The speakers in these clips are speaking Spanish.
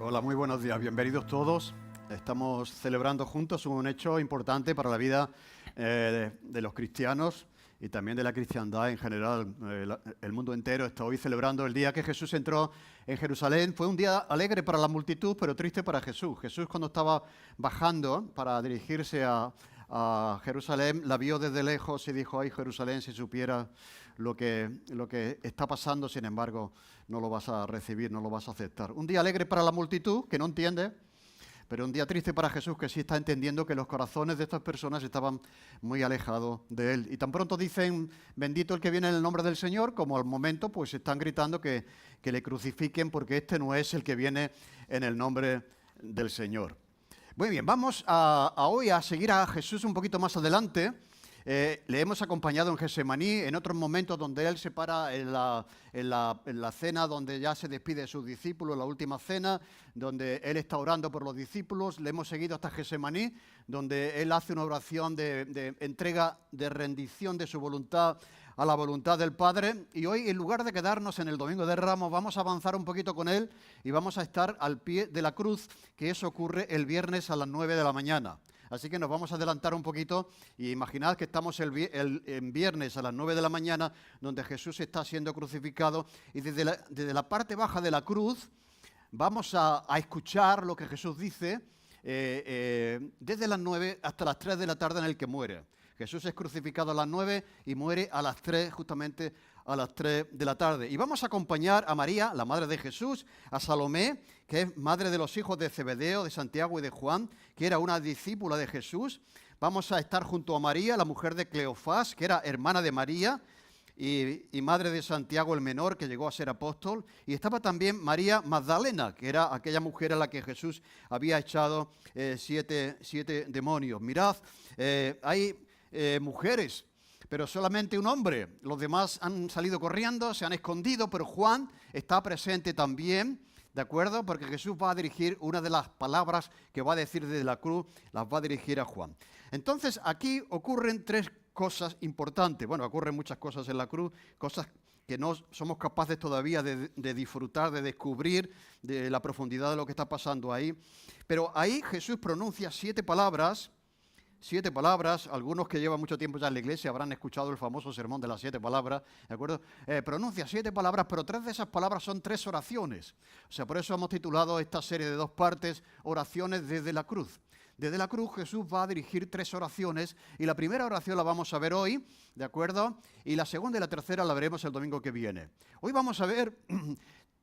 Hola, muy buenos días, bienvenidos todos. Estamos celebrando juntos un hecho importante para la vida de los cristianos y también de la cristiandad en general. El mundo entero está hoy celebrando el día que Jesús entró en Jerusalén. Fue un día alegre para la multitud, pero triste para Jesús. Jesús, cuando estaba bajando para dirigirse a Jerusalén, la vio desde lejos y dijo: ay, Jerusalén, si supiera lo que está pasando, sin embargo, no lo vas a recibir, no lo vas a aceptar. Un día alegre para la multitud, que no entiende, pero un día triste para Jesús, que sí está entendiendo que los corazones de estas personas estaban muy alejados de Él. Y tan pronto dicen, bendito el que viene en el nombre del Señor, como al momento pues están gritando que le crucifiquen, porque este no es el que viene en el nombre del Señor. Muy bien, vamos hoy a seguir a Jesús un poquito más adelante. Le hemos acompañado en Getsemaní, en otros momentos donde Él se para en la cena, donde ya se despide de sus discípulos, la última cena, donde Él está orando por los discípulos. Le hemos seguido hasta Getsemaní, donde Él hace una oración de entrega, de rendición de su voluntad a la voluntad del Padre. Y hoy, en lugar de quedarnos en el Domingo de Ramos, vamos a avanzar un poquito con Él y vamos a estar al pie de la cruz, que eso ocurre el viernes a las 9 de la mañana. Así que nos vamos a adelantar un poquito y imaginad que estamos en viernes a las 9 de la mañana, donde Jesús está siendo crucificado, y desde la parte baja de la cruz vamos a escuchar lo que Jesús dice desde las 9 hasta las 3 de la tarde en el que muere. Jesús es crucificado a las 9 y muere a las 3, justamente a las 3 de la tarde. Y vamos a acompañar a María, la madre de Jesús, a Salomé, que es madre de los hijos de Zebedeo, de Santiago y de Juan, que era una discípula de Jesús. Vamos a estar junto a María, la mujer de Cleofás, que era hermana de María y madre de Santiago el menor, que llegó a ser apóstol. Y estaba también María Magdalena, que era aquella mujer a la que Jesús había echado siete demonios. Mirad, hay mujeres, pero solamente un hombre. Los demás han salido corriendo, se han escondido, pero Juan está presente también, ¿de acuerdo? Porque Jesús va a dirigir una de las palabras que va a decir desde la cruz, las va a dirigir a Juan. Entonces, aquí ocurren tres cosas importantes. Bueno, ocurren muchas cosas en la cruz, cosas que no somos capaces todavía de disfrutar, de descubrir de la profundidad de lo que está pasando ahí. Pero ahí Jesús pronuncia siete palabras. Algunos que llevan mucho tiempo ya en la iglesia habrán escuchado el famoso sermón de las 7 palabras, ¿de acuerdo? Pronuncia 7 palabras, pero 3 de esas palabras son 3 oraciones. O sea, por eso hemos titulado esta serie de 2 partes, Oraciones desde la cruz. Desde la cruz Jesús va a dirigir 3 oraciones, y la primera oración la vamos a ver hoy, ¿de acuerdo? Y la segunda y la tercera la veremos el domingo que viene. Hoy vamos a ver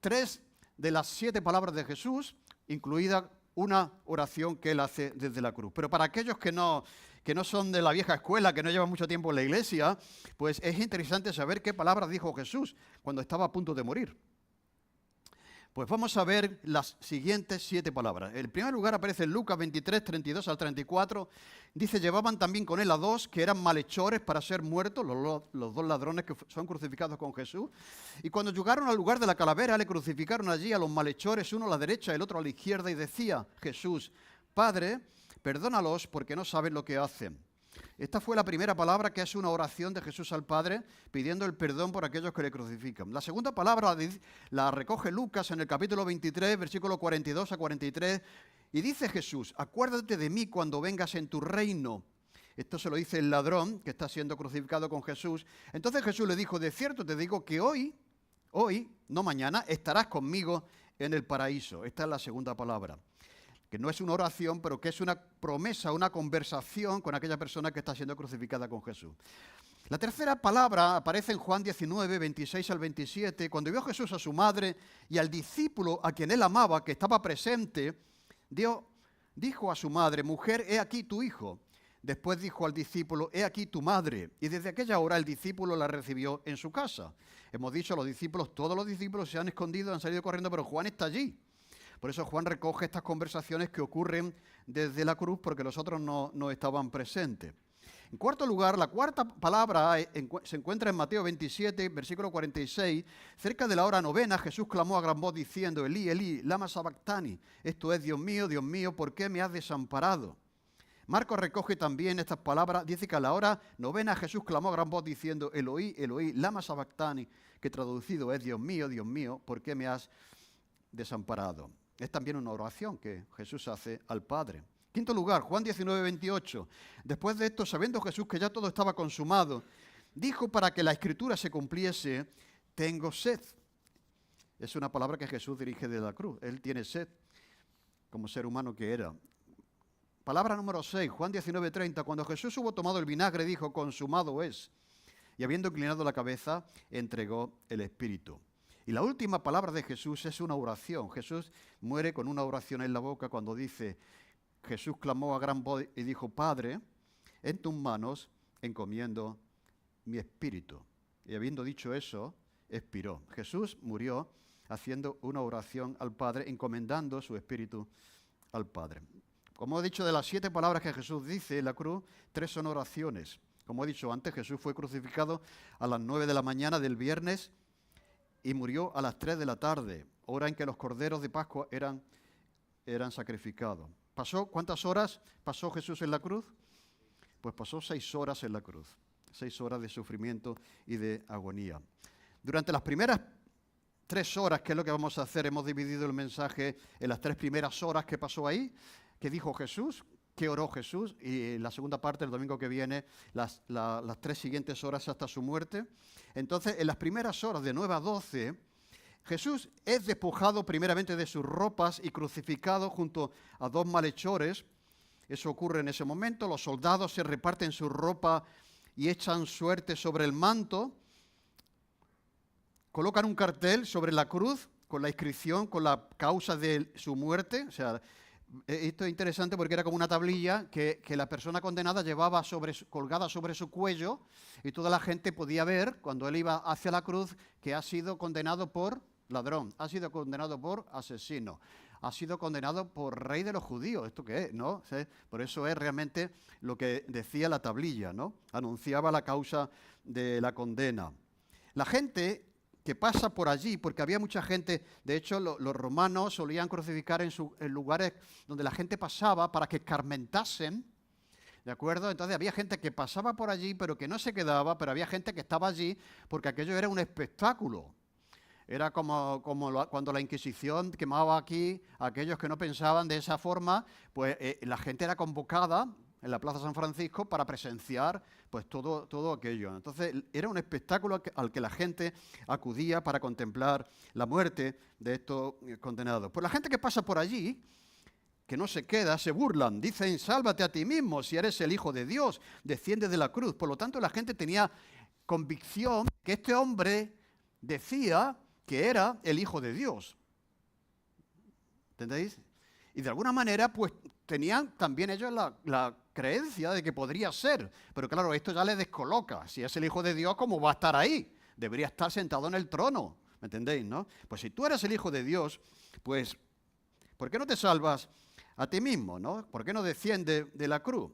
3 de las 7 palabras de Jesús, incluida una oración que Él hace desde la cruz. Pero para aquellos que no son de la vieja escuela, que no llevan mucho tiempo en la iglesia, pues es interesante saber qué palabras dijo Jesús cuando estaba a punto de morir. Pues vamos a ver las siguientes 7 palabras. En primer lugar aparece en Lucas 23, 32 al 34. Dice: llevaban también con él a 2 que eran malhechores para ser muertos, los 2 ladrones que son crucificados con Jesús. Y cuando llegaron al lugar de la calavera, le crucificaron allí a los malhechores, uno a la derecha y el otro a la izquierda, y decía Jesús: Padre, perdónalos porque no saben lo que hacen. Esta fue la primera palabra, que es una oración de Jesús al Padre, pidiendo el perdón por aquellos que le crucifican. La segunda palabra la recoge Lucas en el capítulo 23, versículo 42 a 43, y dice Jesús: acuérdate de mí cuando vengas en tu reino. Esto se lo dice el ladrón que está siendo crucificado con Jesús. Entonces Jesús le dijo: de cierto te digo que hoy, no mañana, estarás conmigo en el paraíso. Esta es la segunda palabra, que no es una oración, pero que es una promesa, una conversación con aquella persona que está siendo crucificada con Jesús. La tercera palabra aparece en Juan 19, 26 al 27. Cuando vio Jesús a su madre y al discípulo a quien él amaba, que estaba presente, dijo a su madre: mujer, he aquí tu hijo. Después dijo al discípulo: he aquí tu madre. Y desde aquella hora el discípulo la recibió en su casa. Hemos dicho, todos los discípulos se han escondido, han salido corriendo, pero Juan está allí. Por eso Juan recoge estas conversaciones que ocurren desde la cruz, porque los otros no estaban presentes. En cuarto lugar, la cuarta palabra se encuentra en Mateo 27, versículo 46. Cerca de la hora novena, Jesús clamó a gran voz diciendo: Elí, Elí, lama sabactani. Esto es: Dios mío, ¿por qué me has desamparado? Marcos recoge también estas palabras. Dice que a la hora novena Jesús clamó a gran voz diciendo: Eloí, Eloí, lama sabactani, que traducido es: Dios mío, ¿por qué me has desamparado? Es también una oración que Jesús hace al Padre. Quinto lugar, Juan 19, 28. Después de esto, sabiendo Jesús que ya todo estaba consumado, dijo para que la Escritura se cumpliese, tengo sed. Es una palabra que Jesús dirige de la cruz. Él tiene sed como ser humano que era. Palabra número 6, Juan 19, 30. Cuando Jesús hubo tomado el vinagre, dijo, consumado es. Y habiendo inclinado la cabeza, entregó el Espíritu. Y la última palabra de Jesús es una oración. Jesús muere con una oración en la boca cuando dice, Jesús clamó a gran voz y dijo, Padre, en tus manos encomiendo mi espíritu. Y habiendo dicho eso, expiró. Jesús murió haciendo una oración al Padre, encomendando su espíritu al Padre. Como he dicho, de las 7 palabras que Jesús dice en la cruz, 3 son oraciones. Como he dicho antes, Jesús fue crucificado a las 9 de la mañana del viernes y murió a las 3 de la tarde, hora en que los corderos de Pascua eran sacrificados. ¿Cuántas horas pasó Jesús en la cruz? Pues pasó 6 horas en la cruz, 6 horas de sufrimiento y de agonía. Durante las primeras 3 horas, que es lo que vamos a hacer, hemos dividido el mensaje en las 3 primeras horas que pasó ahí, que dijo Jesús, que oró Jesús, y la segunda parte, el domingo que viene, las 3 siguientes horas hasta su muerte. Entonces, en las primeras horas, de 9 a 12, Jesús es despojado primeramente de sus ropas y crucificado junto a 2 malhechores. Eso ocurre en ese momento. Los soldados se reparten su ropa y echan suerte sobre el manto. Colocan un cartel sobre la cruz con la inscripción, con la causa de su muerte. O sea, esto es interesante porque era como una tablilla que la persona condenada llevaba colgada sobre su cuello y toda la gente podía ver cuando él iba hacia la cruz que ha sido condenado por ladrón, ha sido condenado por asesino, ha sido condenado por rey de los judíos. ¿Esto qué es? ¿No? ¿Sí? Por eso es realmente lo que decía la tablilla, ¿no? Anunciaba la causa de la condena. La gente que pasa por allí, porque había mucha gente, de hecho los romanos solían crucificar en lugares donde la gente pasaba para que escarmentasen, ¿de acuerdo? Entonces había gente que pasaba por allí pero que no se quedaba, pero había gente que estaba allí porque aquello era un espectáculo. Era como cuando la Inquisición quemaba aquí a aquellos que no pensaban de esa forma, pues la gente era convocada en la Plaza San Francisco para presenciar pues todo aquello. Entonces era un espectáculo al que la gente acudía para contemplar la muerte de estos condenados. Pues la gente que pasa por allí, que no se queda, se burlan, dicen, sálvate a ti mismo si eres el Hijo de Dios, desciende de la cruz. Por lo tanto, la gente tenía convicción que este hombre decía que era el Hijo de Dios. ¿Entendéis? Y de alguna manera, pues tenían también ellos la creencia de que podría ser. Pero claro, esto ya les descoloca. Si es el Hijo de Dios, ¿cómo va a estar ahí? Debería estar sentado en el trono. ¿Me entendéis, no? Pues si tú eres el Hijo de Dios, pues, ¿por qué no te salvas a ti mismo, no? ¿Por qué no desciendes de la cruz?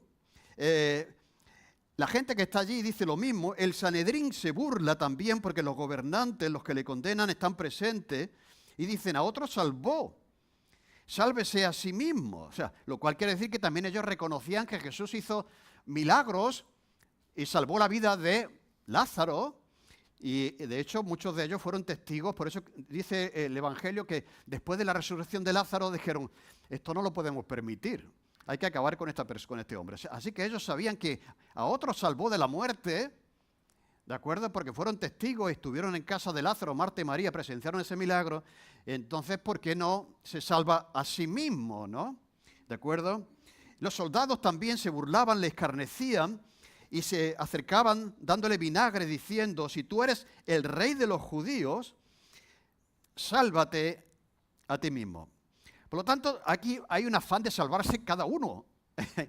La gente que está allí dice lo mismo. El Sanedrín se burla también porque los gobernantes, los que le condenan, están presentes y dicen, a otros salvó. Sálvese a sí mismo. O sea, lo cual quiere decir que también ellos reconocían que Jesús hizo milagros y salvó la vida de Lázaro. Y de hecho muchos de ellos fueron testigos. Por eso dice el Evangelio que después de la resurrección de Lázaro dijeron, esto no lo podemos permitir. Hay que acabar con este hombre. Así que ellos sabían que a otros salvó de la muerte, ¿de acuerdo? Porque fueron testigos, estuvieron en casa de Lázaro, Marta y María, presenciaron ese milagro. Entonces, ¿por qué no se salva a sí mismo, no? ¿De acuerdo? Los soldados también se burlaban, le escarnecían y se acercaban dándole vinagre diciendo, si tú eres el rey de los judíos, sálvate a ti mismo. Por lo tanto, aquí hay un afán de salvarse cada uno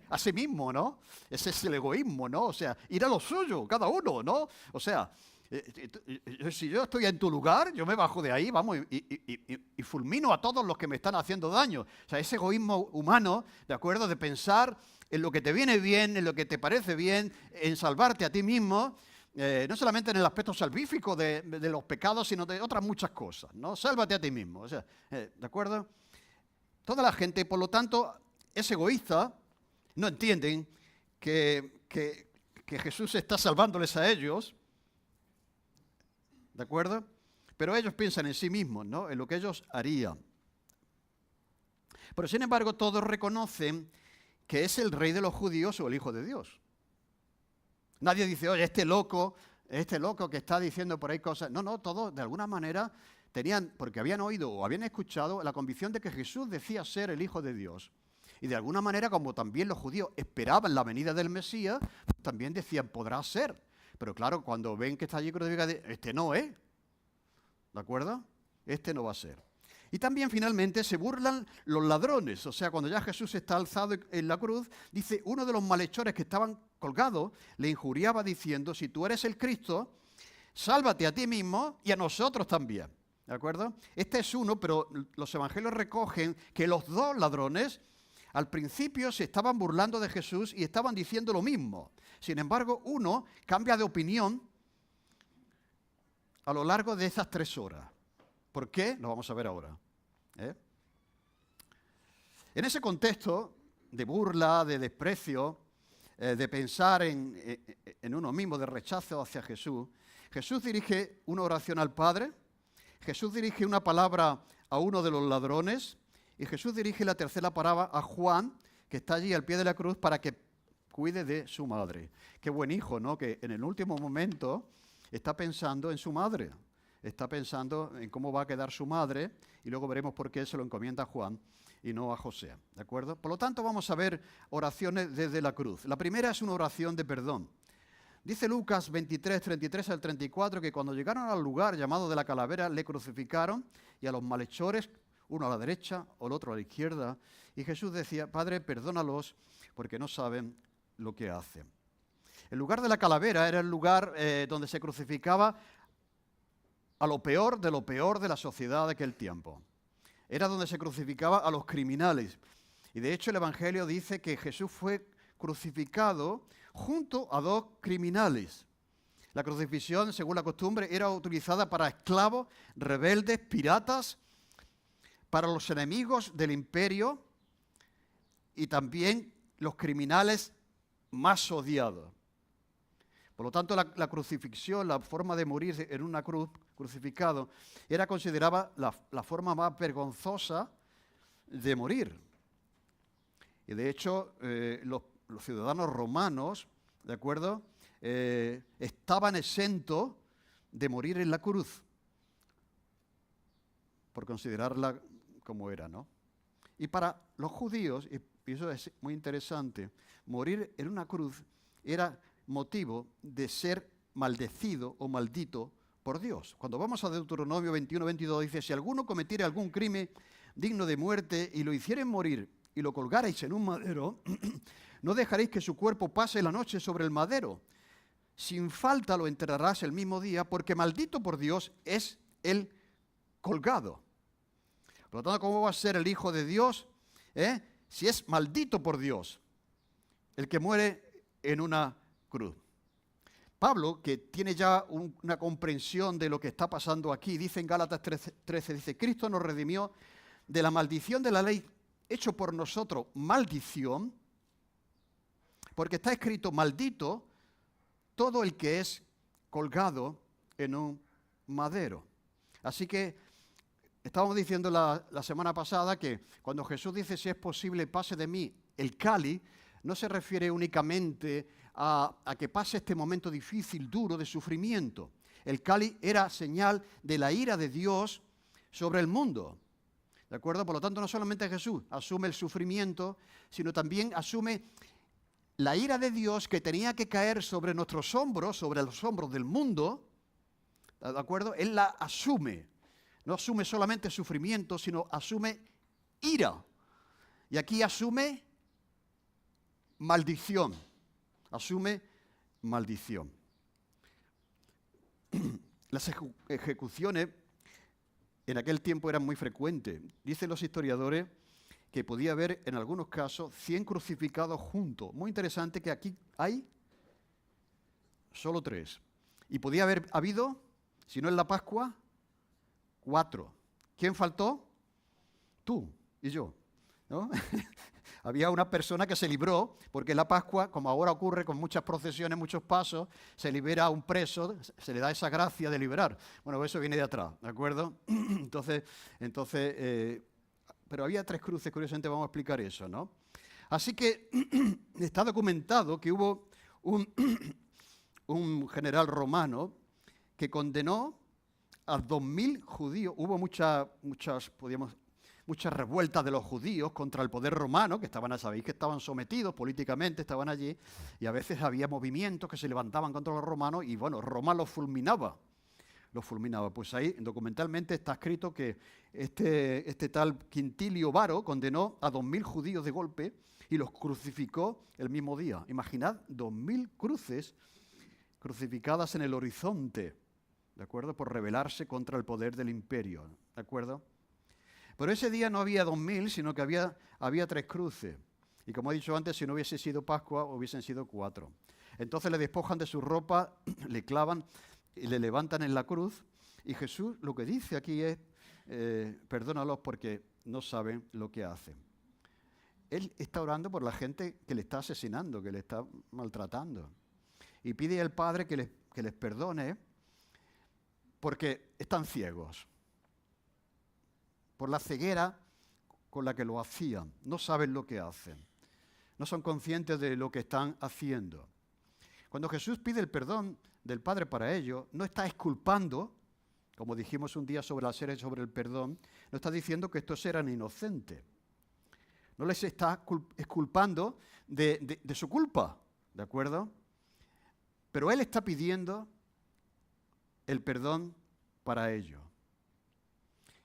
a sí mismo, ¿no? Ese es el egoísmo, ¿no? O sea, ir a lo suyo, cada uno, ¿no? O sea, si yo estoy en tu lugar, yo me bajo de ahí, vamos, y fulmino a todos los que me están haciendo daño. O sea, ese egoísmo humano, ¿de acuerdo? De pensar en lo que te viene bien, en lo que te parece bien, en salvarte a ti mismo, no solamente en el aspecto salvífico de los pecados, sino de otras muchas cosas, ¿no? Sálvate a ti mismo, o sea, ¿de acuerdo? Toda la gente, por lo tanto, es egoísta, no entienden que Jesús está salvándoles a ellos, ¿de acuerdo? Pero ellos piensan en sí mismos, ¿no? En lo que ellos harían. Pero sin embargo, todos reconocen que es el rey de los judíos o el Hijo de Dios. Nadie dice, oye, este loco que está diciendo por ahí cosas. No, todos de alguna manera tenían, porque habían oído o habían escuchado la convicción de que Jesús decía ser el Hijo de Dios. Y de alguna manera, como también los judíos esperaban la venida del Mesías, también decían, podrá ser. Pero claro, cuando ven que está allí crucificado, este no es. ¿De acuerdo? Este no va a ser. Y también finalmente se burlan los ladrones. O sea, cuando ya Jesús está alzado en la cruz, dice, uno de los malhechores que estaban colgados le injuriaba diciendo, si tú eres el Cristo, sálvate a ti mismo y a nosotros también. ¿De acuerdo? Este es uno, pero los evangelios recogen que los dos ladrones al principio se estaban burlando de Jesús y estaban diciendo lo mismo. Sin embargo, uno cambia de opinión a lo largo de esas 3 horas. ¿Por qué? Lo vamos a ver ahora. En ese contexto de burla, de desprecio, de pensar en uno mismo, de rechazo hacia Jesús, Jesús dirige una oración al Padre, Jesús dirige una palabra a uno de los ladrones y Jesús dirige la tercera palabra a Juan, que está allí al pie de la cruz para que cuide de su madre. Qué buen hijo, ¿no? Que en el último momento está pensando en su madre. Está pensando en cómo va a quedar su madre y luego veremos por qué se lo encomienda a Juan y no a José, ¿de acuerdo? Por lo tanto, vamos a ver oraciones desde la cruz. La primera es una oración de perdón. Dice Lucas 23, 33 al 34, que cuando llegaron al lugar llamado de la calavera, le crucificaron y a los malhechores, uno a la derecha o el otro a la izquierda, y Jesús decía, Padre, perdónalos porque no saben lo que hacen. El lugar de la calavera era el lugar donde se crucificaba a lo peor de la sociedad de aquel tiempo. Era donde se crucificaba a los criminales. Y de hecho el Evangelio dice que Jesús fue crucificado junto a 2 criminales. La crucifixión, según la costumbre, era utilizada para esclavos, rebeldes, piratas, para los enemigos del imperio y también los criminales más odiados. Por lo tanto, la crucifixión, la forma de morir en una cruz, crucificado, era considerada la forma más vergonzosa de morir. Y de hecho, los ciudadanos romanos, ¿de acuerdo?, estaban exentos de morir en la cruz, por considerarla como era, ¿no? Y para los judíos, y eso es muy interesante, morir en una cruz era motivo de ser maldecido o maldito por Dios. Cuando vamos a Deuteronomio 21, 22, dice, si alguno cometiere algún crimen digno de muerte y lo hicieren morir y lo colgarais en un madero, no dejaréis que su cuerpo pase la noche sobre el madero. Sin falta lo enterrarás el mismo día, porque maldito por Dios es el colgado. Por lo tanto, ¿cómo va a ser el Hijo de Dios? Si es maldito por Dios, el que muere en una cruz. Pablo, que tiene ya una comprensión de lo que está pasando aquí, dice en Gálatas 13, dice, Cristo nos redimió de la maldición de la ley, hecho por nosotros maldición, porque está escrito, maldito todo el que es colgado en un madero. Así que estábamos diciendo la semana pasada que cuando Jesús dice, si es posible, pase de mí el cáliz, no se refiere únicamente a que pase este momento difícil, duro, de sufrimiento. El cáliz era señal de la ira de Dios sobre el mundo. ¿De acuerdo? Por lo tanto, no solamente Jesús asume el sufrimiento, sino también asume la ira de Dios que tenía que caer sobre nuestros hombros, sobre los hombros del mundo. ¿De acuerdo? Él la asume. No asume solamente sufrimiento, sino asume ira. Y aquí asume maldición. Asume maldición. Las ejecuciones en aquel tiempo eran muy frecuentes. Dicen los historiadores que podía haber en algunos casos 100 crucificados juntos. Muy interesante que aquí hay solo 3. Y podía haber habido, si no en la Pascua, 4. ¿Quién faltó? Tú y yo, ¿no? Había una persona que se libró, porque en la Pascua, como ahora ocurre con muchas procesiones, muchos pasos, se libera a un preso, se le da esa gracia de liberar. Bueno, eso viene de atrás, ¿de acuerdo? Entonces pero había 3 cruces, curiosamente vamos a explicar eso, ¿no? Así que está documentado que hubo un general romano que condenó a 2.000 judíos. Hubo muchas revueltas de los judíos contra el poder romano, que sabéis que estaban sometidos políticamente, estaban allí, y a veces había movimientos que se levantaban contra los romanos y, bueno, Roma los fulminaba. Pues ahí documentalmente está escrito que este tal Quintilio Varo condenó a 2.000 judíos de golpe y los crucificó el mismo día. Imaginad 2.000 cruces crucificadas en el horizonte, ¿de acuerdo? Por rebelarse contra el poder del imperio, ¿de acuerdo? Pero ese día no había 2.000, sino que había 3 cruces. Y como he dicho antes, si no hubiese sido Pascua, hubiesen sido 4. Entonces le despojan de su ropa, le clavan y le levantan en la cruz. Y Jesús lo que dice aquí es, perdónalos porque no saben lo que hacen. Él está orando por la gente que le está asesinando, que le está maltratando. Y pide al Padre que les perdone porque están ciegos. Por la ceguera con la que lo hacían. No saben lo que hacen. No son conscientes de lo que están haciendo. Cuando Jesús pide el perdón del Padre para ellos, no está exculpando, como dijimos un día sobre la serie sobre el perdón, no está diciendo que estos eran inocentes. No les está exculpando de su culpa, ¿de acuerdo? Pero Él está pidiendo el perdón para ellos.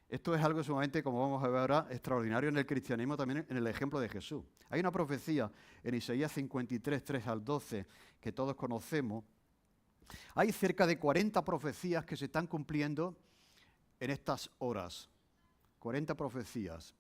Esto es algo sumamente, como vamos a ver ahora, extraordinario en el cristianismo, también en el ejemplo de Jesús. Hay una profecía en Isaías 53, 3 al 12, que todos conocemos. Hay cerca de 40 profecías que se están cumpliendo en estas horas. 40 profecías.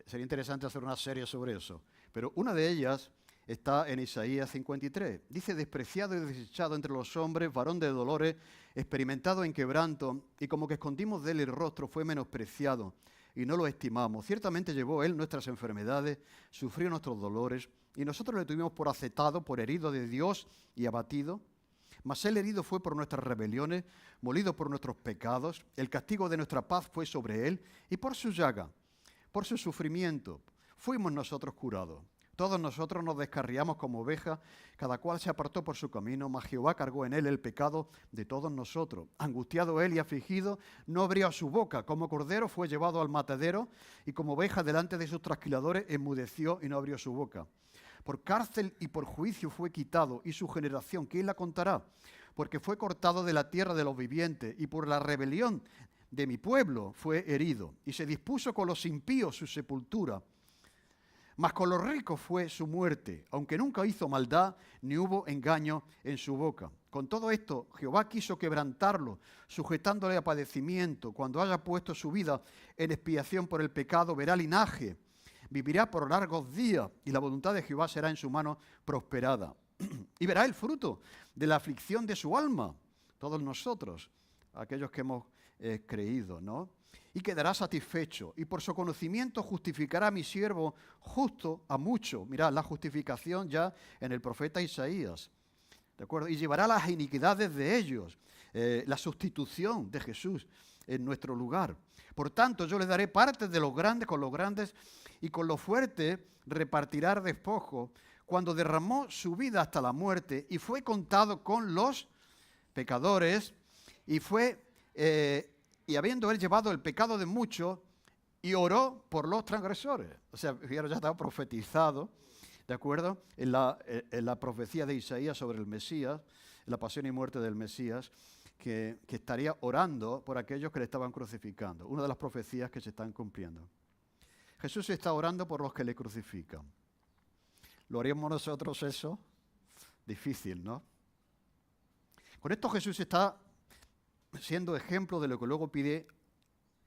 Sería interesante hacer una serie sobre eso. Pero una de ellas está en Isaías 53. Dice, despreciado y desechado entre los hombres, varón de dolores, experimentado en quebranto, y como que escondimos de él el rostro, fue menospreciado y no lo estimamos. Ciertamente llevó él nuestras enfermedades, sufrió nuestros dolores, y nosotros le tuvimos por acetado, por herido de Dios y abatido. Mas él herido fue por nuestras rebeliones, molido por nuestros pecados. El castigo de nuestra paz fue sobre él, y por su llaga, por su sufrimiento, fuimos nosotros curados. Todos nosotros nos descarriamos como ovejas, cada cual se apartó por su camino, mas Jehová cargó en él el pecado de todos nosotros. Angustiado él y afligido, no abrió su boca. Como cordero fue llevado al matadero, y como oveja delante de sus trasquiladores enmudeció y no abrió su boca. Por cárcel y por juicio fue quitado, y su generación, ¿quién la contará? Porque fue cortado de la tierra de los vivientes, y por la rebelión de mi pueblo fue herido, y se dispuso con los impíos su sepultura. Mas con los ricos fue su muerte, aunque nunca hizo maldad, ni hubo engaño en su boca. Con todo esto, Jehová quiso quebrantarlo, sujetándole a padecimiento. Cuando haya puesto su vida en expiación por el pecado, verá linaje, vivirá por largos días, y la voluntad de Jehová será en su mano prosperada. Y verá el fruto de la aflicción de su alma, todos nosotros, aquellos que hemos creído, ¿no? Y quedará satisfecho, y por su conocimiento justificará a mi siervo justo a muchos. Mirad, la justificación ya en el profeta Isaías, ¿de acuerdo? Y llevará las iniquidades de ellos, la sustitución de Jesús en nuestro lugar. Por tanto, yo le daré parte de los grandes con los grandes, y con los fuertes repartirá despojo, cuando derramó su vida hasta la muerte, y fue contado con los pecadores, y habiendo él llevado el pecado de muchos, y oró por los transgresores. O sea, fijaros, ya estaba profetizado, ¿de acuerdo? En la profecía de Isaías sobre el Mesías, la pasión y muerte del Mesías, que estaría orando por aquellos que le estaban crucificando. Una de las profecías que se están cumpliendo. Jesús está orando por los que le crucifican. ¿Lo haríamos nosotros eso? Difícil, ¿no? Con esto Jesús está siendo ejemplo de lo que luego pide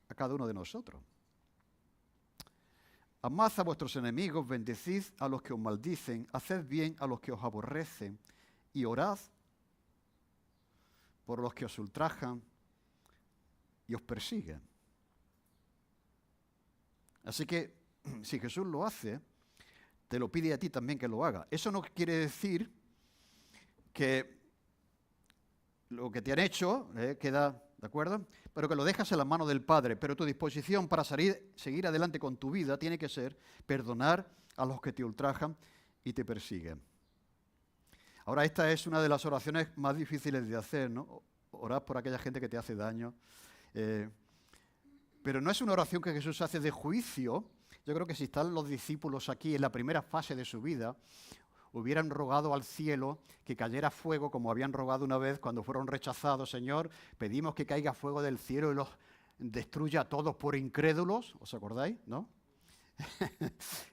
a cada uno de nosotros. Amad a vuestros enemigos, bendecid a los que os maldicen, haced bien a los que os aborrecen, y orad por los que os ultrajan y os persiguen. Así que, si Jesús lo hace, te lo pide a ti también que lo haga. Eso no quiere decir que lo que te han hecho queda ¿de acuerdo? Pero que lo dejas en las manos del Padre. Pero tu disposición para seguir adelante con tu vida tiene que ser perdonar a los que te ultrajan y te persiguen. Ahora, esta es una de las oraciones más difíciles de hacer, ¿no? Orar por aquella gente que te hace daño. Pero no es una oración que Jesús hace de juicio. Yo creo que si están los discípulos aquí en la primera fase de su vida, hubieran rogado al cielo que cayera fuego, como habían rogado una vez cuando fueron rechazados. Señor, pedimos que caiga fuego del cielo y los destruya a todos por incrédulos. ¿Os acordáis? ¿No?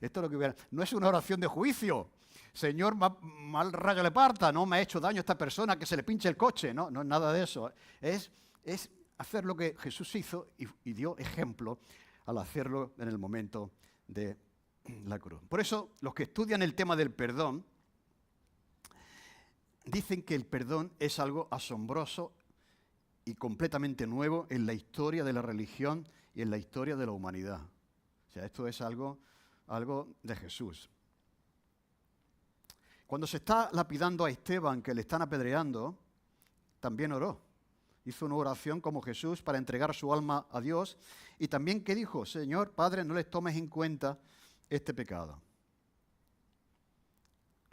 Esto es lo que hubiera. No es una oración de juicio. Señor, mal rayo le parta, no me ha hecho daño a esta persona, que se le pinche el coche. No, no es nada de eso. Es hacer lo que Jesús hizo y dio ejemplo al hacerlo en el momento de la cruz. Por eso, los que estudian el tema del perdón dicen que el perdón es algo asombroso y completamente nuevo en la historia de la religión y en la historia de la humanidad. O sea, esto es algo de Jesús. Cuando se está lapidando a Esteban, que le están apedreando, también oró. Hizo una oración como Jesús para entregar su alma a Dios. Y también, ¿qué dijo? Señor, Padre, no les tomes en cuenta este pecado.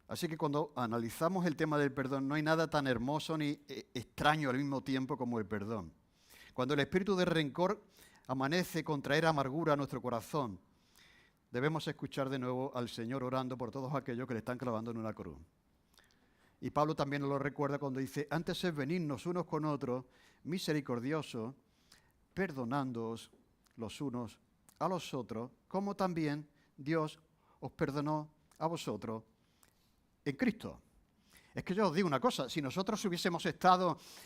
Así que cuando analizamos el tema del perdón, no hay nada tan hermoso ni extraño al mismo tiempo como el perdón. Cuando el espíritu de rencor amanece con traer amargura a nuestro corazón, debemos escuchar de nuevo al Señor orando por todos aquellos que le están clavando en una cruz. Y Pablo también nos lo recuerda cuando dice, antes es venirnos unos con otros, misericordioso, perdonándoos los unos a los otros, como también Dios os perdonó a vosotros en Cristo. Es que yo os digo una cosa, si nosotros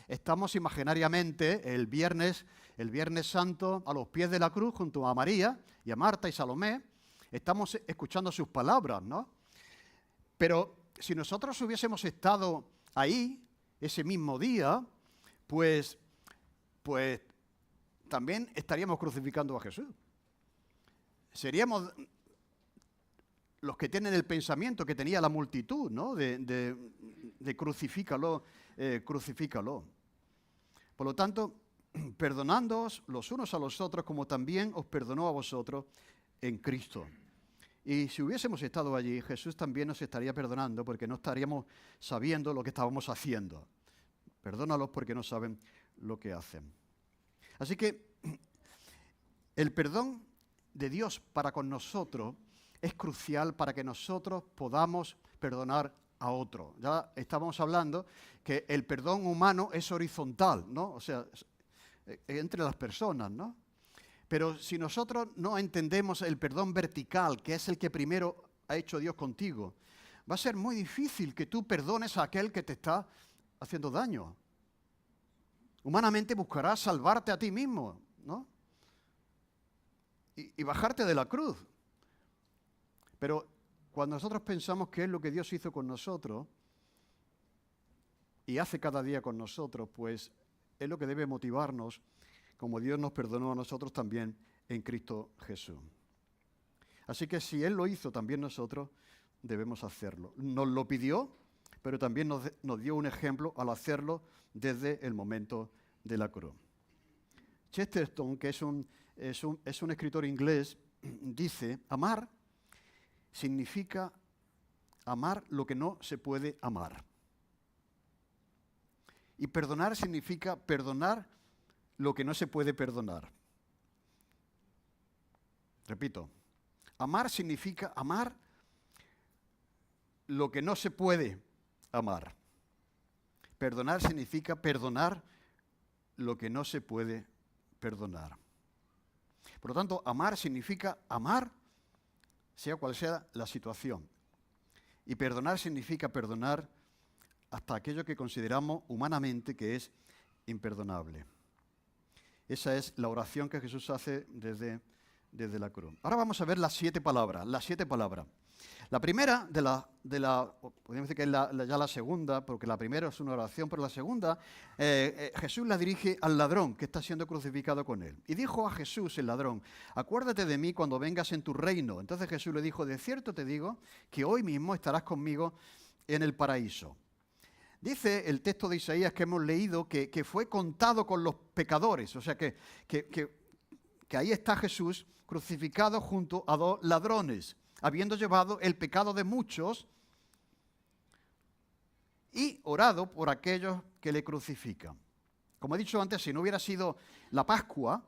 estamos imaginariamente el Viernes Santo a los pies de la cruz junto a María y a Marta y Salomé, estamos escuchando sus palabras, ¿no? Pero si nosotros hubiésemos estado ahí ese mismo día, pues también estaríamos crucificando a Jesús. Seríamos los que tienen el pensamiento que tenía la multitud, ¿no? De crucifícalo, crucifícalo. Por lo tanto, perdonándoos los unos a los otros, como también os perdonó a vosotros en Cristo. Y si hubiésemos estado allí, Jesús también nos estaría perdonando porque no estaríamos sabiendo lo que estábamos haciendo. Perdónalos porque no saben lo que hacen. Así que el perdón de Dios para con nosotros es crucial para que nosotros podamos perdonar a otro. Ya estábamos hablando que el perdón humano es horizontal, ¿no? O sea, entre las personas, ¿no? Pero si nosotros no entendemos el perdón vertical, que es el que primero ha hecho Dios contigo, va a ser muy difícil que tú perdones a aquel que te está haciendo daño. Humanamente buscarás salvarte a ti mismo, ¿no? Y bajarte de la cruz. Pero cuando nosotros pensamos que es lo que Dios hizo con nosotros y hace cada día con nosotros, pues es lo que debe motivarnos, como Dios nos perdonó a nosotros también en Cristo Jesús. Así que si Él lo hizo, también nosotros debemos hacerlo. Nos lo pidió, pero también nos dio un ejemplo al hacerlo desde el momento de la cruz. Chesterton, que es un escritor inglés, dice, amar significa amar lo que no se puede amar. Y perdonar significa perdonar lo que no se puede perdonar. Repito, amar significa amar lo que no se puede amar. Perdonar significa perdonar lo que no se puede perdonar. Por lo tanto, amar significa amar sea cual sea la situación. Y perdonar significa perdonar hasta aquello que consideramos humanamente que es imperdonable. Esa es la oración que Jesús hace desde la cruz. Ahora vamos a ver las 7 palabras. La primera podríamos decir que es ya la segunda, porque la primera es una oración, pero la segunda, Jesús la dirige al ladrón que está siendo crucificado con él. Y dijo a Jesús el ladrón, acuérdate de mí cuando vengas en tu reino. Entonces Jesús le dijo, de cierto te digo que hoy mismo estarás conmigo en el paraíso. Dice el texto de Isaías que hemos leído que fue contado con los pecadores. O sea que ahí está Jesús crucificado junto a dos ladrones, habiendo llevado el pecado de muchos y orado por aquellos que le crucifican. Como he dicho antes, si no hubiera sido la Pascua,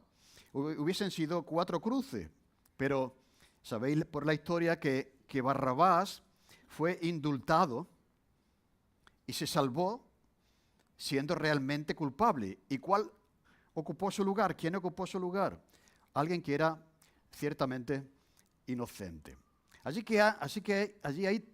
hubiesen sido 4 cruces. Pero sabéis por la historia que Barrabás fue indultado y se salvó siendo realmente culpable. ¿Y cuál ocupó su lugar? ¿Quién ocupó su lugar? Alguien que era ciertamente inocente. Así que allí hay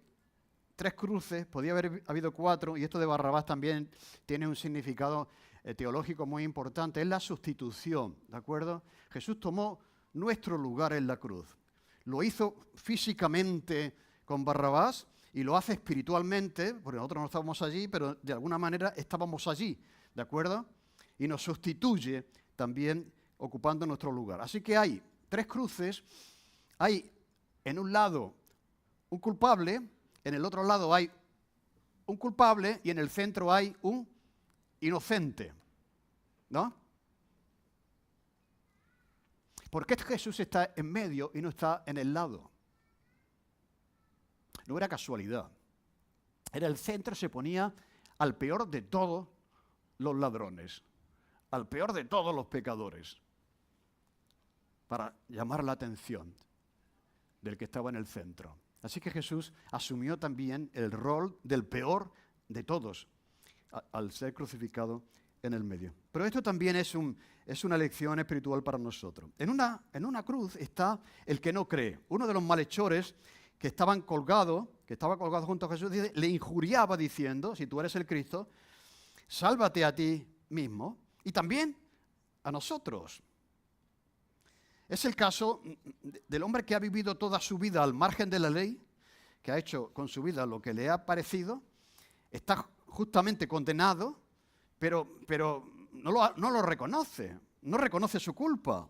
3 cruces, podía haber habido 4, y esto de Barrabás también tiene un significado teológico muy importante. Es la sustitución, ¿de acuerdo? Jesús tomó nuestro lugar en la cruz. Lo hizo físicamente con Barrabás y lo hace espiritualmente, porque nosotros no estábamos allí, pero de alguna manera estábamos allí, ¿de acuerdo? Y nos sustituye también ocupando nuestro lugar. Así que hay 3 cruces, hay en un lado un culpable, en el otro lado hay un culpable y en el centro hay un inocente, ¿no? ¿Por qué Jesús está en medio y no está en el lado? No era casualidad. Era el centro, se ponía al peor de todos los ladrones, al peor de todos los pecadores, para llamar la atención del que estaba en el centro. Así que Jesús asumió también el rol del peor de todos al ser crucificado en el medio. Pero esto también es una lección espiritual para nosotros. En una cruz está el que no cree. Uno de los malhechores que estaba colgado junto a Jesús, le injuriaba diciendo, si tú eres el Cristo, sálvate a ti mismo y también a nosotros. Es el caso del hombre que ha vivido toda su vida al margen de la ley, que ha hecho con su vida lo que le ha parecido, está justamente condenado, pero no lo reconoce, no reconoce su culpa.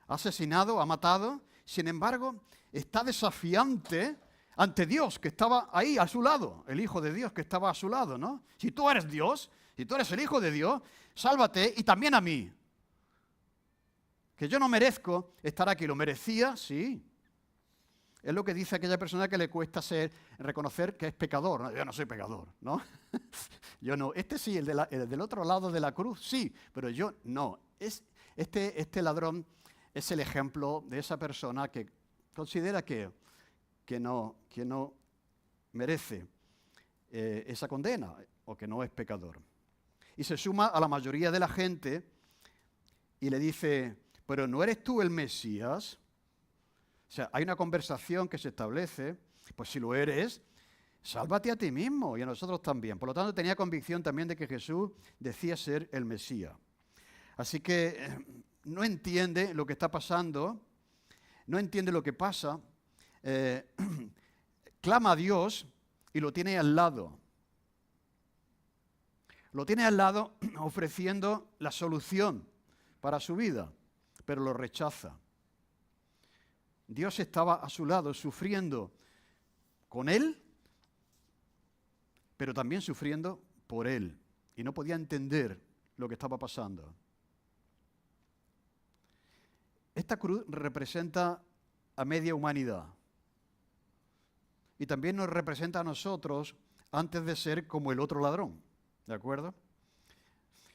Ha asesinado, ha matado, sin embargo, está desafiante ante Dios, que estaba ahí a su lado, el Hijo de Dios que estaba a su lado, ¿no? Si tú eres Dios, si tú eres el Hijo de Dios, sálvate y también a mí. Que yo no merezco estar aquí. ¿Lo merecía? Sí. Es lo que dice aquella persona que le cuesta reconocer que es pecador. ¿No? Yo no soy pecador, ¿no? Yo no. Este sí, el del otro lado de la cruz, sí, pero yo no. Este ladrón es el ejemplo de esa persona que considera que no merece esa condena o que no es pecador. Y se suma a la mayoría de la gente y le dice, ¿pero no eres tú el Mesías? O sea, hay una conversación que se establece, pues si lo eres, sálvate a ti mismo y a nosotros también. Por lo tanto, tenía convicción también de que Jesús decía ser el Mesías. Así que no entiende lo que está pasando, no entiende lo que pasa, clama a Dios y lo tiene al lado. Lo tiene al lado ofreciendo la solución para su vida, pero lo rechaza. Dios estaba a su lado sufriendo con él, pero también sufriendo por él. Y no podía entender lo que estaba pasando. Esta cruz representa a media humanidad. Y también nos representa a nosotros antes de ser como el otro ladrón. ¿De acuerdo?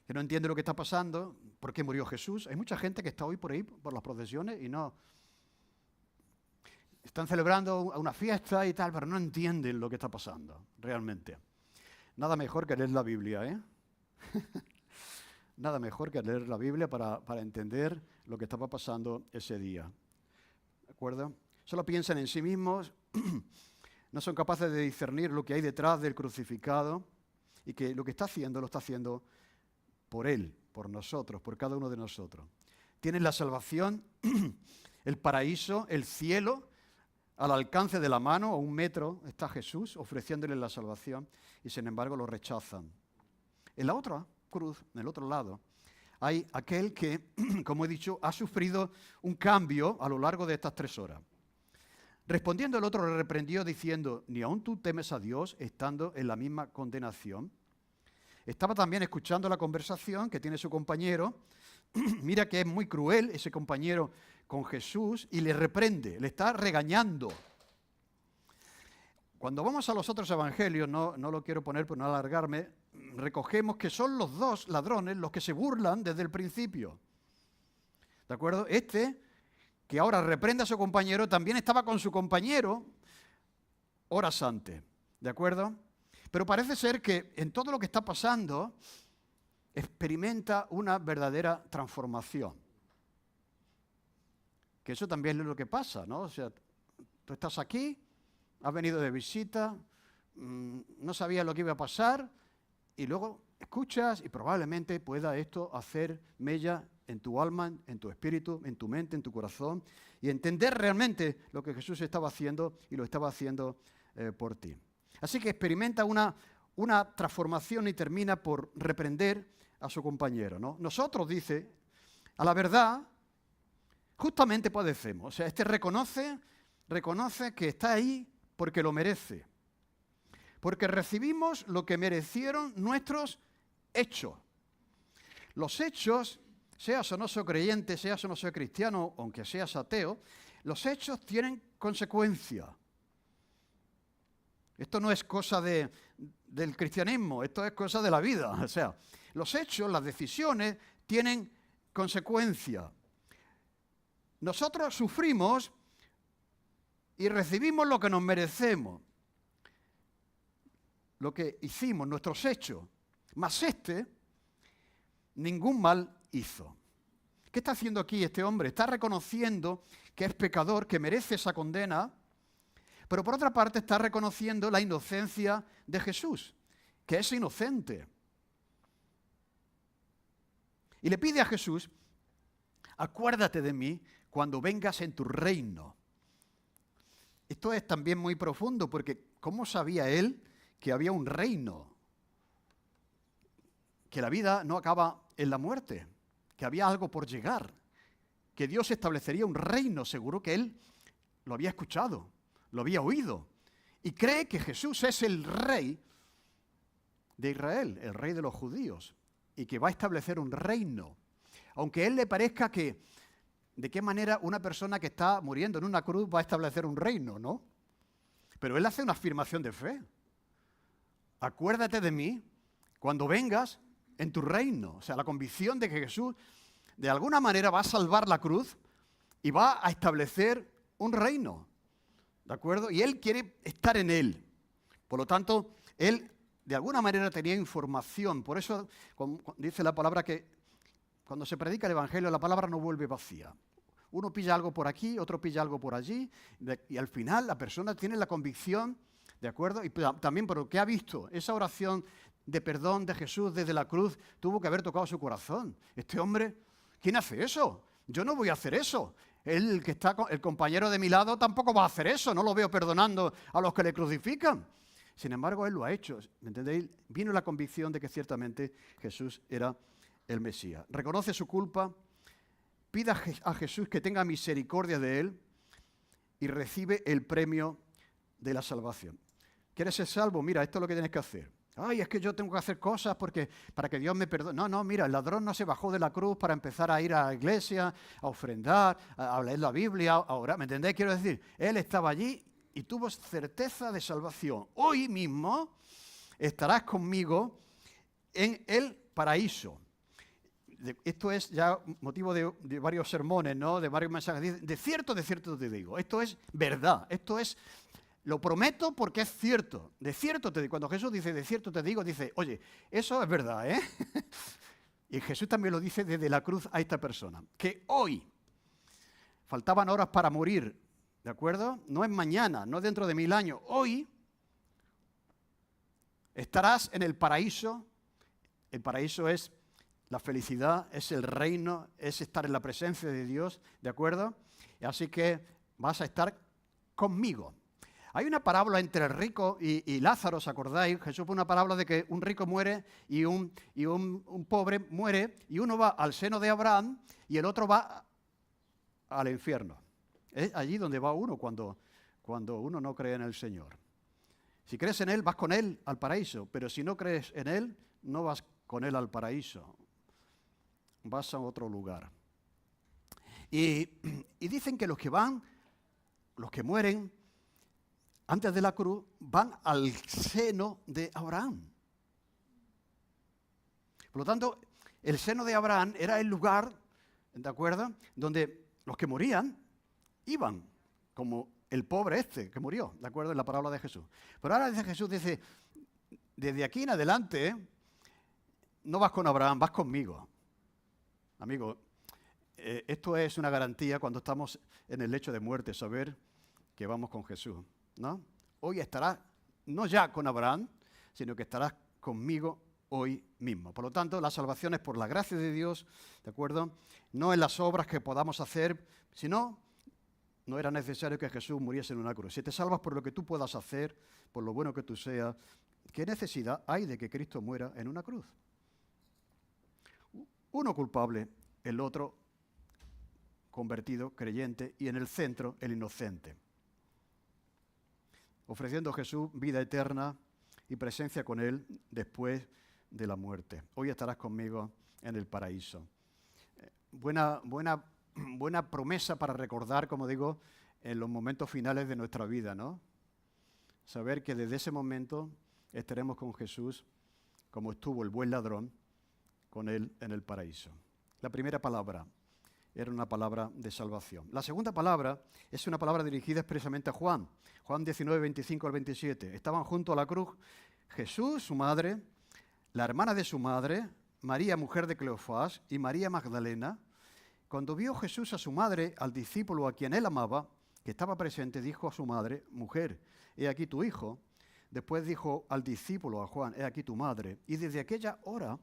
Que no entiende lo que está pasando, por qué murió Jesús. Hay mucha gente que está hoy por ahí, por las procesiones, y no... Están celebrando una fiesta y tal, pero no entienden lo que está pasando, realmente. Nada mejor que leer la Biblia, ¿eh? Nada mejor que leer la Biblia para entender lo que estaba pasando ese día. ¿De acuerdo? Solo piensan en sí mismos, no son capaces de discernir lo que hay detrás del crucificado y que lo que está haciendo lo está haciendo por Él, por nosotros, por cada uno de nosotros. Tienen la salvación, el paraíso, el cielo, al alcance de la mano, a 1 metro está Jesús ofreciéndole la salvación y sin embargo lo rechazan. En la otra cruz, en el otro lado, hay aquel que, como he dicho, ha sufrido un cambio a lo largo de estas 3 horas. Respondiendo el otro le reprendió diciendo, ¿ni aún tú temes a Dios estando en la misma condenación? Estaba también escuchando la conversación que tiene su compañero. Mira que es muy cruel ese compañero con Jesús y le reprende, le está regañando. Cuando vamos a los otros evangelios, no lo quiero poner por no alargarme, recogemos que son los dos ladrones los que se burlan desde el principio. ¿De acuerdo? Este, que ahora reprende a su compañero, también estaba con su compañero horas antes. ¿De acuerdo? Pero parece ser que en todo lo que está pasando experimenta una verdadera transformación. Que eso también es lo que pasa, ¿no? O sea, tú estás aquí, has venido de visita, no sabías lo que iba a pasar y luego escuchas y probablemente pueda esto hacer mella en tu alma, en tu espíritu, en tu mente, en tu corazón y entender realmente lo que Jesús estaba haciendo y lo estaba haciendo por ti. Así que experimenta una transformación y termina por reprender a su compañero, ¿no? Nosotros, dice, a la verdad, justamente padecemos. O sea, este reconoce que está ahí porque lo merece. Porque recibimos lo que merecieron nuestros hechos. Los hechos, seas o no soy creyente, seas o no soy cristiano, aunque seas ateo, los hechos tienen consecuencias. Esto no es cosa del cristianismo, esto es cosa de la vida. O sea, los hechos, las decisiones, tienen consecuencias. Nosotros sufrimos y recibimos lo que nos merecemos. Lo que hicimos, nuestros hechos. Mas ningún mal hizo. ¿Qué está haciendo aquí este hombre? Está reconociendo que es pecador, que merece esa condena, pero por otra parte está reconociendo la inocencia de Jesús, que es inocente. Y le pide a Jesús, acuérdate de mí cuando vengas en tu reino. Esto es también muy profundo, porque ¿cómo sabía él que había un reino? Que la vida no acaba en la muerte, que había algo por llegar, que Dios establecería un reino. Seguro que él lo había escuchado, lo había oído, y cree que Jesús es el rey de Israel, el rey de los judíos, y que va a establecer un reino. Aunque a él le parezca que, ¿de qué manera una persona que está muriendo en una cruz va a establecer un reino, no? Pero él hace una afirmación de fe. Acuérdate de mí cuando vengas en tu reino. O sea, la convicción de que Jesús de alguna manera va a salvar la cruz y va a establecer un reino. ¿De acuerdo? Y él quiere estar en él. Por lo tanto, él de alguna manera tenía información. Por eso dice la palabra que cuando se predica el Evangelio, la palabra no vuelve vacía. Uno pilla algo por aquí, otro pilla algo por allí, y al final la persona tiene la convicción, ¿de acuerdo? Y también por lo que ha visto, esa oración de perdón de Jesús desde la cruz tuvo que haber tocado su corazón. Este hombre, ¿quién hace eso? Yo no voy a hacer eso. El compañero de mi lado tampoco va a hacer eso. No lo veo perdonando a los que le crucifican. Sin embargo, él lo ha hecho. ¿Me entendéis? Vino la convicción de que ciertamente Jesús era el Mesías. Reconoce su culpa, pide a Jesús que tenga misericordia de él y recibe el premio de la salvación. ¿Quieres ser salvo? Mira, esto es lo que tienes que hacer. Ay, es que yo tengo que hacer cosas para que Dios me perdone. No, mira, el ladrón no se bajó de la cruz para empezar a ir a la iglesia, a ofrendar, a leer la Biblia, a orar. ¿Me entendéis? Quiero decir, él estaba allí y tuvo certeza de salvación. Hoy mismo estarás conmigo en el paraíso. Esto es ya motivo de varios sermones, ¿no? De varios mensajes. De cierto te digo. Esto es verdad. Esto es, lo prometo porque es cierto. De cierto te digo. Cuando Jesús dice de cierto te digo, dice, oye, eso es verdad, ¿eh? Y Jesús también lo dice desde la cruz a esta persona. Que hoy faltaban horas para morir, ¿de acuerdo? No es mañana, no es dentro de 1000 años. Hoy estarás en el paraíso. El paraíso es la felicidad, es el reino, es estar en la presencia de Dios, ¿de acuerdo? Así que vas a estar conmigo. Hay una parábola entre el rico y Lázaro, ¿os acordáis? Jesús pone una parábola de que un rico muere y un pobre muere, y uno va al seno de Abraham y el otro va al infierno. Es allí donde va uno cuando cuando uno no cree en el Señor. Si crees en Él, vas con Él al paraíso, pero si no crees en Él, no vas con Él al paraíso. Vas a otro lugar. Y dicen que los que mueren antes de la cruz, van al seno de Abraham. Por lo tanto, el seno de Abraham era el lugar, ¿de acuerdo?, donde los que morían iban, como el pobre que murió, ¿de acuerdo?, en la parábola de Jesús. Pero ahora Jesús dice, desde aquí en adelante, no vas con Abraham, vas conmigo. Amigo, esto es una garantía cuando estamos en el lecho de muerte, saber que vamos con Jesús, ¿no? Hoy estarás, no ya con Abraham, sino que estarás conmigo hoy mismo. Por lo tanto, la salvación es por la gracia de Dios, ¿de acuerdo? No en las obras que podamos hacer, sino no era necesario que Jesús muriese en una cruz. Si te salvas por lo que tú puedas hacer, por lo bueno que tú seas, ¿qué necesidad hay de que Cristo muera en una cruz? Uno culpable, el otro convertido, creyente, y en el centro, el inocente. Ofreciendo a Jesús vida eterna y presencia con Él después de la muerte. Hoy estarás conmigo en el paraíso. Buena promesa para recordar, como digo, en los momentos finales de nuestra vida, ¿no? Saber que desde ese momento estaremos con Jesús, como estuvo el buen ladrón, con Él en el paraíso. La primera palabra era una palabra de salvación. La segunda palabra es una palabra dirigida expresamente a Juan. Juan 19, 25 al 27. Estaban junto a la cruz Jesús, su madre, la hermana de su madre, María, mujer de Cleofás, y María Magdalena. Cuando vio Jesús a su madre, al discípulo a quien él amaba, que estaba presente, dijo a su madre, mujer, he aquí tu hijo. Después dijo al discípulo, a Juan, he aquí tu madre. Y desde aquella hora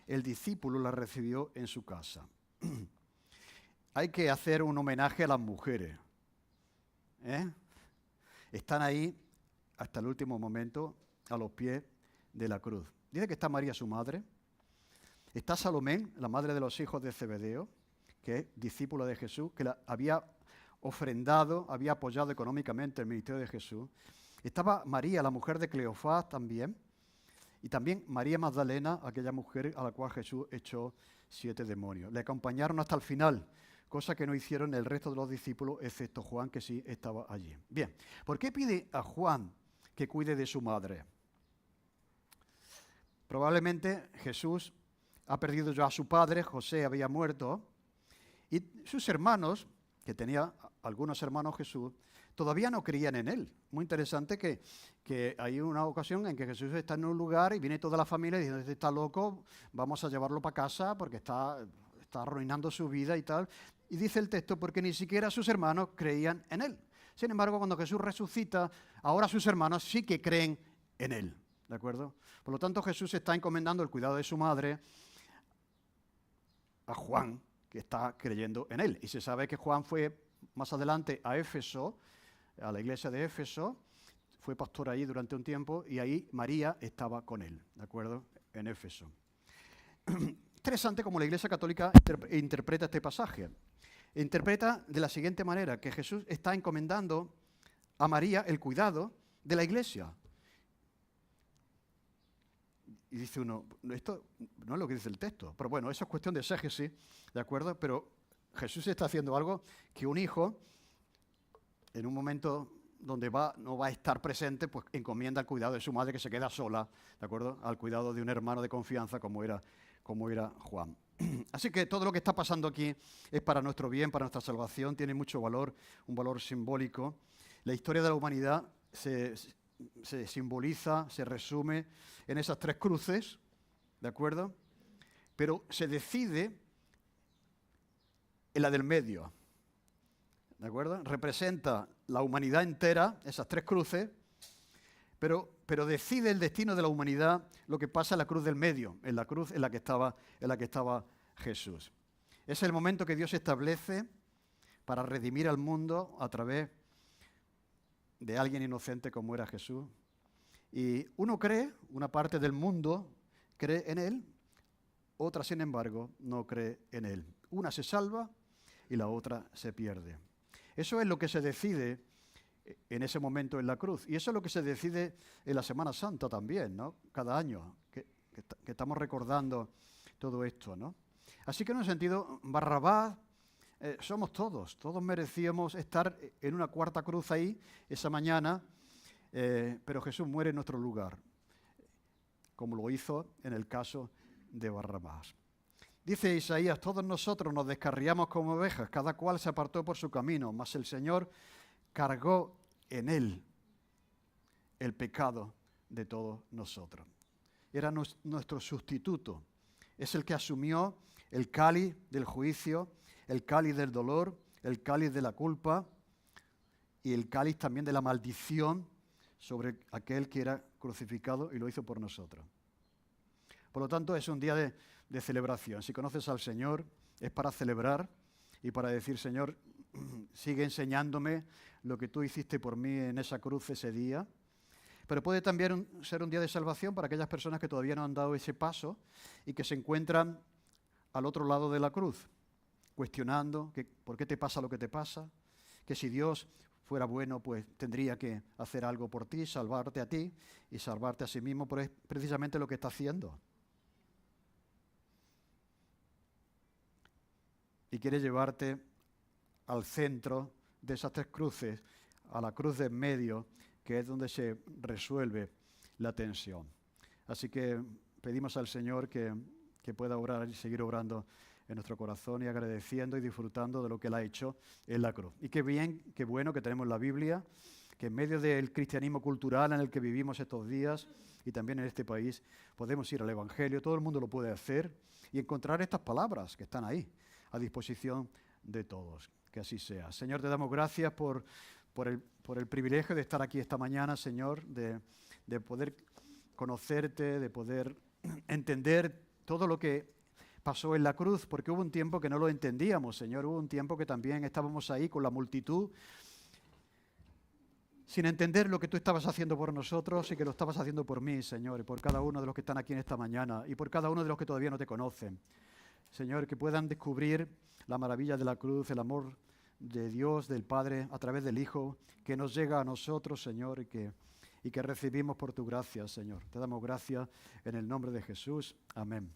el discípulo la recibió en su casa. Hay que hacer un homenaje a las mujeres. Están ahí hasta el último momento a los pies de la cruz. Dice que está María, su madre. Está Salomé, la madre de los hijos de Zebedeo, que es discípula de Jesús, que había ofrendado, había apoyado económicamente el ministerio de Jesús. Estaba María, la mujer de Cleofás también. Y también María Magdalena, aquella mujer a la cual Jesús echó 7 demonios. Le acompañaron hasta el final, cosa que no hicieron el resto de los discípulos, excepto Juan, que sí estaba allí. Bien, ¿por qué pide a Juan que cuide de su madre? Probablemente Jesús ha perdido ya a su padre, José había muerto, y sus hermanos, que tenía algunos hermanos Jesús, todavía no creían en él. Muy interesante que hay una ocasión en que Jesús está en un lugar y viene toda la familia y dice, este está loco, vamos a llevarlo para casa porque está arruinando su vida y tal. Y dice el texto, porque ni siquiera sus hermanos creían en él. Sin embargo, cuando Jesús resucita, ahora sus hermanos sí que creen en él. ¿De acuerdo? Por lo tanto, Jesús está encomendando el cuidado de su madre a Juan, que está creyendo en él. Y se sabe que Juan fue más adelante a Éfeso, a la iglesia de Éfeso, fue pastor ahí durante un tiempo y ahí María estaba con él, ¿de acuerdo? En Éfeso. Interesante cómo la Iglesia Católica interpreta este pasaje. Interpreta de la siguiente manera, que Jesús está encomendando a María el cuidado de la iglesia. Y dice uno, esto no es lo que dice el texto, pero bueno, eso es cuestión de exégesis, ¿de acuerdo? Pero Jesús está haciendo algo que un hijo, en un momento donde no va a estar presente, pues encomienda el cuidado de su madre que se queda sola, ¿de acuerdo? Al cuidado de un hermano de confianza como era Juan. Así que todo lo que está pasando aquí es para nuestro bien, para nuestra salvación, tiene mucho valor, un valor simbólico. La historia de la humanidad se simboliza, se resume en esas 3 cruces, ¿de acuerdo? Pero se decide en la del medio, ¿de acuerdo? Representa la humanidad entera, esas 3 cruces, pero decide el destino de la humanidad lo que pasa en la cruz del medio, en la cruz en la que estaba Jesús. Es el momento que Dios establece para redimir al mundo a través de alguien inocente como era Jesús. Y una parte del mundo cree en Él, otra, sin embargo, no cree en Él. Una se salva y la otra se pierde. Eso es lo que se decide en ese momento en la cruz. Y eso es lo que se decide en la Semana Santa también, ¿no? Cada año, que estamos recordando todo esto, ¿no? Así que en un sentido, Barrabás somos todos merecíamos estar en una cuarta cruz ahí esa mañana, pero Jesús muere en nuestro lugar, como lo hizo en el caso de Barrabás. Dice Isaías, todos nosotros nos descarriamos como ovejas, cada cual se apartó por su camino, mas el Señor cargó en él el pecado de todos nosotros. Era nuestro sustituto. Es el que asumió el cáliz del juicio, el cáliz del dolor, el cáliz de la culpa y el cáliz también de la maldición sobre aquel que era crucificado y lo hizo por nosotros. Por lo tanto, es un día de celebración. Si conoces al Señor, es para celebrar y para decir, Señor, sigue enseñándome lo que tú hiciste por mí en esa cruz ese día. Pero puede también ser un día de salvación para aquellas personas que todavía no han dado ese paso y que se encuentran al otro lado de la cruz, cuestionando que por qué te pasa lo que te pasa, que si Dios fuera bueno, pues tendría que hacer algo por ti, salvarte a ti y salvarte a sí mismo, pero es precisamente lo que está haciendo. Y quiere llevarte al centro de esas tres cruces, a la cruz de en medio, que es donde se resuelve la tensión. Así que pedimos al Señor que pueda orar y seguir obrando en nuestro corazón y agradeciendo y disfrutando de lo que Él ha hecho en la cruz. Y qué bien, qué bueno que tenemos la Biblia, que en medio del cristianismo cultural en el que vivimos estos días y también en este país, podemos ir al Evangelio, todo el mundo lo puede hacer y encontrar estas palabras que están ahí, a disposición de todos. Que así sea. Señor, te damos gracias por el privilegio de estar aquí esta mañana, Señor, de poder conocerte, de poder entender todo lo que pasó en la cruz, porque hubo un tiempo que no lo entendíamos, Señor, hubo un tiempo que también estábamos ahí con la multitud, sin entender lo que tú estabas haciendo por nosotros y que lo estabas haciendo por mí, Señor, y por cada uno de los que están aquí en esta mañana, y por cada uno de los que todavía no te conocen. Señor, que puedan descubrir la maravilla de la cruz, el amor de Dios, del Padre, a través del Hijo, que nos llega a nosotros, Señor, y que recibimos por tu gracia, Señor. Te damos gracias en el nombre de Jesús. Amén.